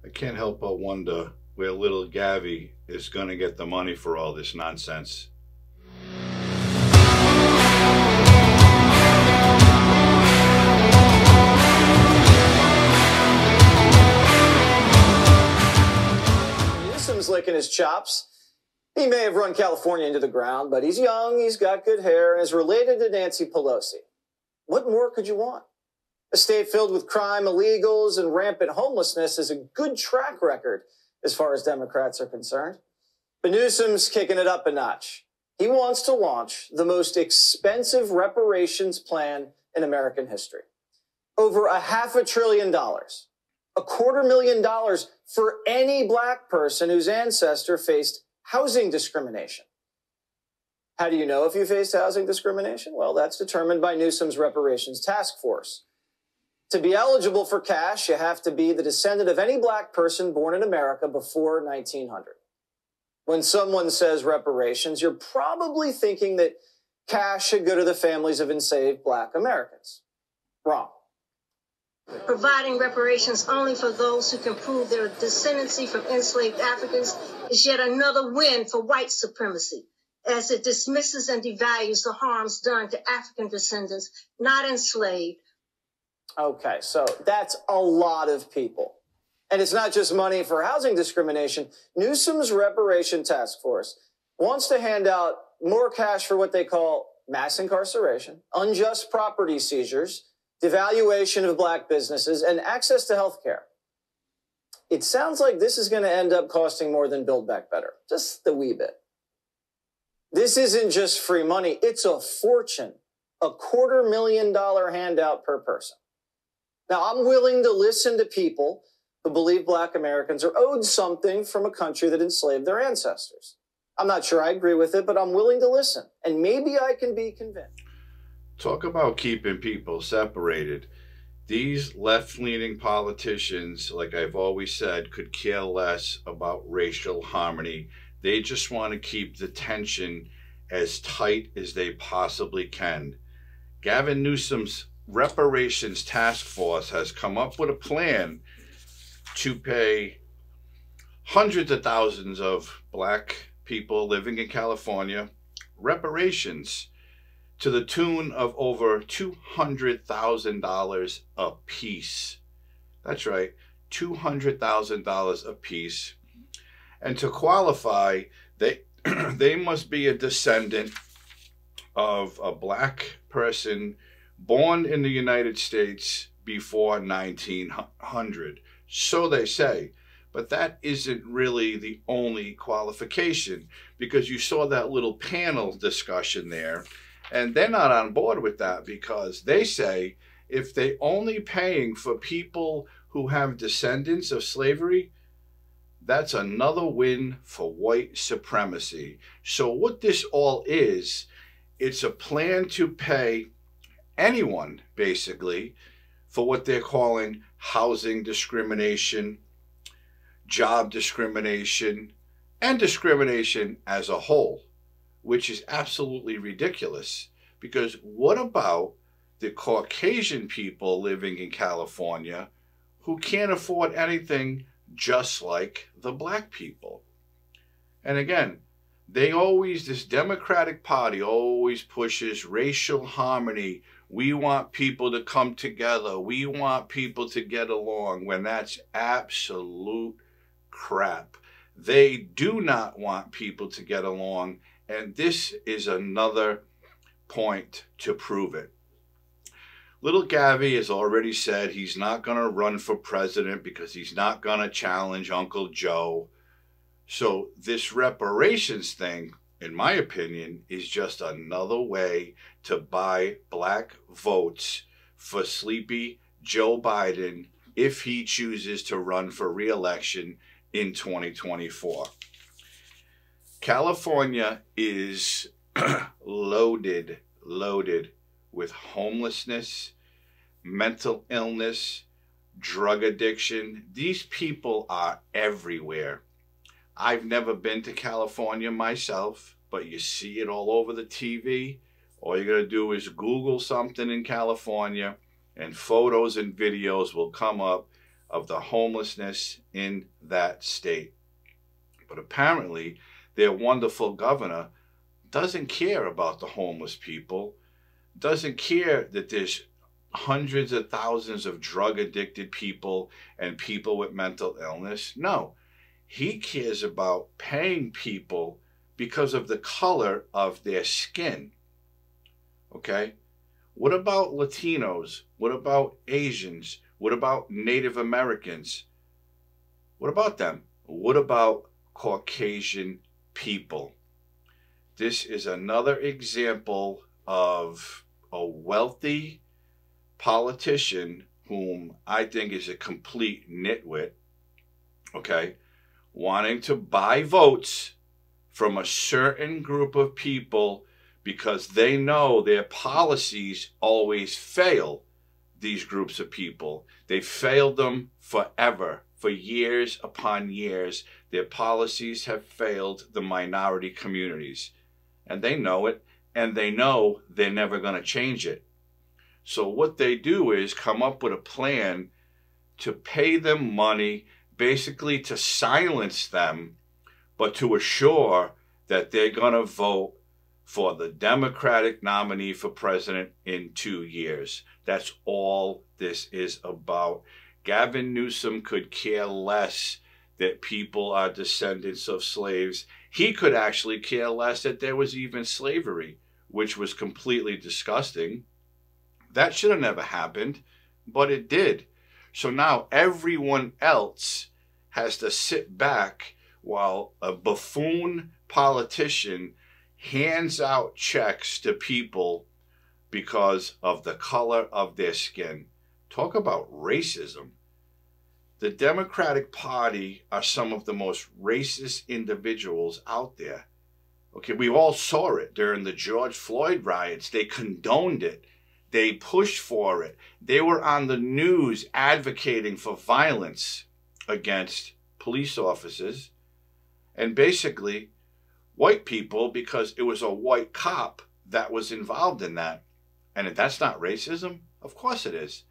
I can't help but wonder where little Gavi is going to get the money for all this nonsense. Newsom's licking his chops. He may have run California into the ground, but he's young, he's got good hair, and is related to Nancy Pelosi. What more could you want? A state filled with crime, illegals, and rampant homelessness is a good track record as far as Democrats are concerned. But Newsom's kicking it up a notch. He wants to launch the most expensive reparations plan in American history. Over $500 billion. $250,000 for any black person whose ancestor faced housing discrimination. How do you know if you faced housing discrimination? Well, that's determined by Newsom's reparations task force. To be eligible for cash, you have to be the descendant of any black person born in America before 1900. When someone says reparations, you're probably thinking that cash should go to the families of enslaved black Americans. Wrong. Providing reparations only for those who can prove their descendancy from enslaved Africans is yet another win for white supremacy, as it dismisses and devalues the harms done to African descendants not enslaved. Okay, so that's a lot of people. And it's not just money for housing discrimination. Newsom's reparation task force wants to hand out more cash for what they call mass incarceration, unjust property seizures, devaluation of black businesses, and access to health care. It sounds like this is going to end up costing more than Build Back Better, just a wee bit. This isn't just free money, it's a fortune, $250,000 handout per person. Now, I'm willing to listen to people who believe black Americans are owed something from a country that enslaved their ancestors. I'm not sure I agree with it, but I'm willing to listen, and maybe I can be convinced. Talk about keeping people separated. These left-leaning politicians, like I've always said, could care less about racial harmony. They just want to keep the tension as tight as they possibly can. Gavin Newsom's reparations task force has come up with a plan to pay hundreds of thousands of black people living in California reparations to the tune of over $200,000 a piece. That's right, $200,000 a piece. And to qualify, they must be a descendant of a black person born in the United States before 1900. So they say. But that isn't really the only qualification, because you saw that little panel discussion there, and they're not on board with that, because they say if they only paying for people who have descendants of slavery, that's another win for white supremacy. So what this all is, it's a plan to pay anyone, basically, for what they're calling housing discrimination, job discrimination, and discrimination as a whole, which is absolutely ridiculous. Because what about the Caucasian people living in California who can't afford anything just like the black people? And again, this Democratic Party always pushes racial harmony. We want people to come together. We want people to get along, when that's absolute crap. They do not want people to get along, and this is another point to prove it. Little Gavi has already said he's not going to run for president because he's not going to challenge Uncle Joe. So this reparations thing, in my opinion, is just another way to buy black votes for sleepy Joe Biden if he chooses to run for re-election in 2024. California is loaded with homelessness, mental illness, drug addiction. These people are everywhere. I've never been to California myself, but you see it all over the TV. All you gotta do is Google something in California and photos and videos will come up of the homelessness in that state. But apparently, their wonderful governor doesn't care about the homeless people, doesn't care that there's hundreds of thousands of drug-addicted people and people with mental illness. No, he cares about paying people because of the color of their skin. Okay? What about Latinos? What about Asians? What about Native Americans? What about them? What about Caucasian people? This is another example of a wealthy politician whom I think is a complete nitwit, okay, wanting to buy votes from a certain group of people because they know their policies always fail these groups of people. They failed them forever, for years upon years. Their policies have failed the minority communities. And they know it, and they know they're never going to change it. So what they do is come up with a plan to pay them money, basically to silence them, but to assure that they're going to vote for the Democratic nominee for president in 2 years. That's all this is about. Gavin Newsom could care less that people are descendants of slaves. He could actually care less that there was even slavery, which was completely disgusting. That should have never happened, but it did. So now everyone else has to sit back while a buffoon politician hands out checks to people because of the color of their skin. Talk about racism. The Democratic Party are some of the most racist individuals out there. Okay, we all saw it during the George Floyd riots. They condoned it. They pushed for it. They were on the news advocating for violence against police officers. And basically, white people, because it was a white cop that was involved in that. And if that's not racism, of course it is.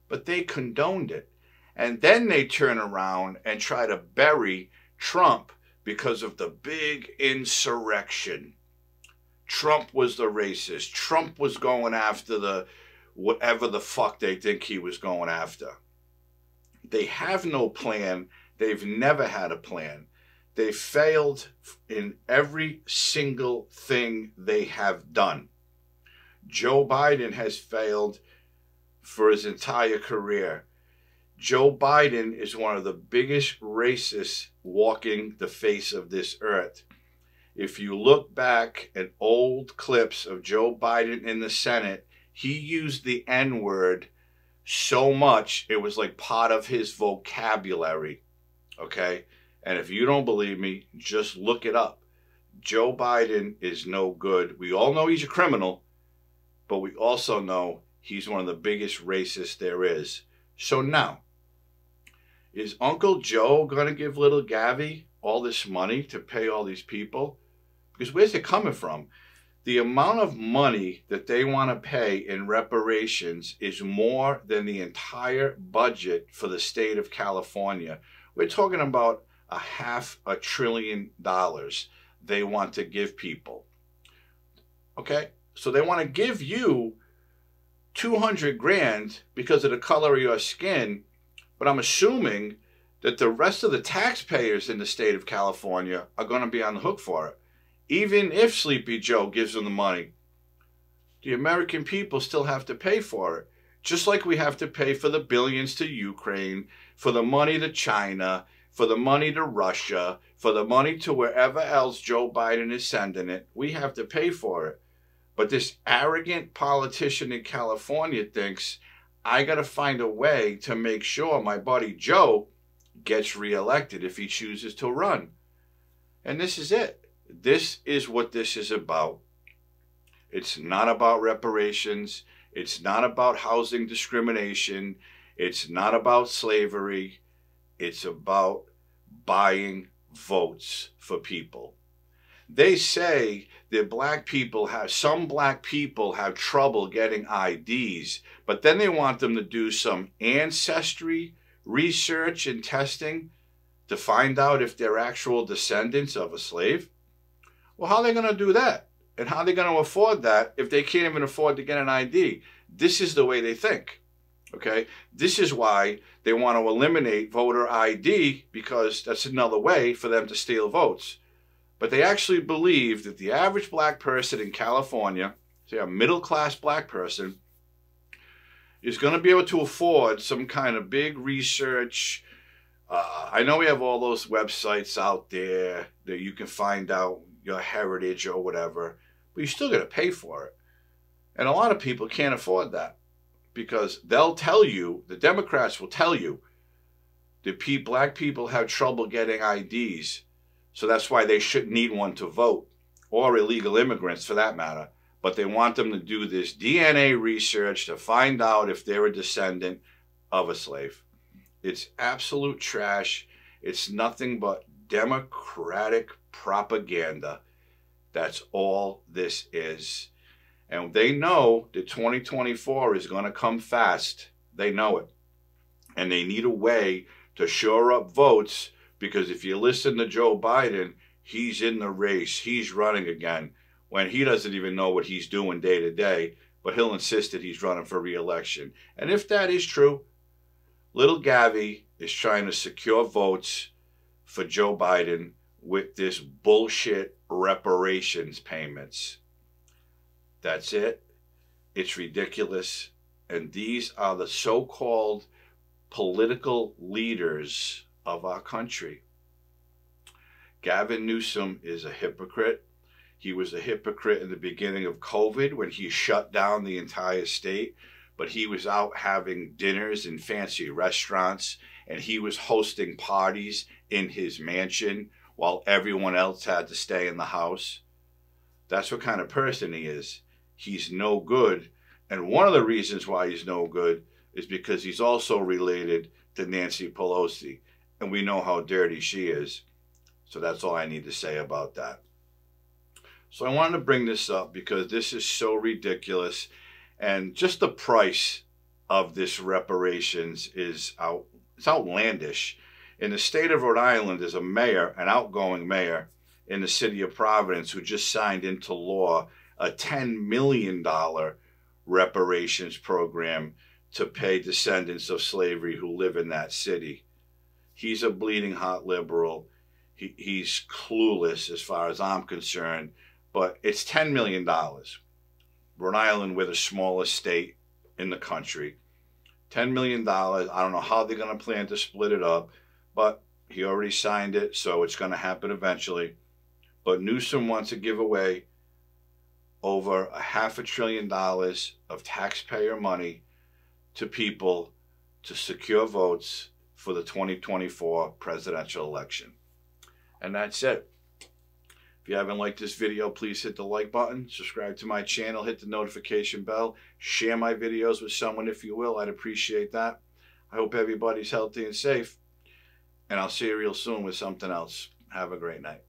But they condoned it. And then they turn around and try to bury Trump because of the big insurrection. Trump was the racist. Trump was going after the whatever the fuck they think he was going after. They have no plan. They've never had a plan. They failed in every single thing they have done. Joe Biden has failed for his entire career. Joe Biden is one of the biggest racists walking the face of this earth. If you look back at old clips of Joe Biden in the Senate, he used the N-word so much it was like part of his vocabulary, okay? And if you don't believe me, just look it up. Joe Biden is no good. We all know he's a criminal, but we also know he's one of the biggest racists there is. So now, is Uncle Joe going to give little Gavi all this money to pay all these people? Because where's it coming from? The amount of money that they want to pay in reparations is more than the entire budget for the state of California. We're talking about $500 billion they want to give people. Okay? So they want to give you 200 grand because of the color of your skin, but I'm assuming that the rest of the taxpayers in the state of California are going to be on the hook for it. Even if Sleepy Joe gives them the money, the American people still have to pay for it. Just like we have to pay for the billions to Ukraine, for the money to China, for the money to Russia, for the money to wherever else Joe Biden is sending it. We have to pay for it. But this arrogant politician in California thinks, I got to find a way to make sure my buddy Joe gets reelected if he chooses to run. And this is it. This is what this is about. It's not about reparations. It's not about housing discrimination. It's not about slavery. It's about buying votes for people. They say that some black people have trouble getting IDs, but then they want them to do some ancestry research and testing to find out if they're actual descendants of a slave? Well, how are they going to do that? And how are they going to afford that if they can't even afford to get an ID? This is the way they think. Okay? This is why they want to eliminate voter ID, because that's another way for them to steal votes. But they actually believe that the average black person in California, say a middle-class black person, is going to be able to afford some kind of big research. I know we have all those websites out there that you can find out your heritage or whatever, but you still got to pay for it. And a lot of people can't afford that, because they'll tell you, the Democrats will tell you, that black people have trouble getting IDs, so that's why they shouldn't need one to vote, or illegal immigrants for that matter. But they want them to do this DNA research to find out if they're a descendant of a slave. It's absolute trash. It's nothing but Democratic propaganda. That's all this is. And they know that 2024 is going to come fast. They know it. And they need a way to shore up votes, because if you listen to Joe Biden, he's in the race. He's running again, when he doesn't even know what he's doing day to day, but he'll insist that he's running for re-election. And if that is true, little Gavi is trying to secure votes for Joe Biden with this bullshit reparations payments. That's it. It's ridiculous. And these are the so-called political leaders of our country. Gavin Newsom is a hypocrite. He was a hypocrite in the beginning of COVID when he shut down the entire state, but he was out having dinners in fancy restaurants, and he was hosting parties in his mansion while everyone else had to stay in the house. That's what kind of person he is. He's no good. And one of the reasons why he's no good is because he's also related to Nancy Pelosi, and we know how dirty she is. So that's all I need to say about that. So I wanted to bring this up because this is so ridiculous, and just the price of this reparations is it's outlandish. In the state of Rhode Island, there's a mayor, an outgoing mayor in the city of Providence, who just signed into law a $10 million reparations program to pay descendants of slavery who live in that city. He's a bleeding hot liberal. He's clueless as far as I'm concerned. But it's $10 million. Rhode Island, we're the smallest state in the country. $10 million. I don't know how they're going to plan to split it up, but he already signed it, so it's going to happen eventually. But Newsom wants to give away over $500 billion of taxpayer money to people to secure votes for the 2024 presidential election. And that's it. If you haven't liked this video, please hit the like button, subscribe to my channel, hit the notification bell, share my videos with someone if you will. I'd appreciate that. I hope everybody's healthy and safe, and I'll see you real soon with something else. Have a great night.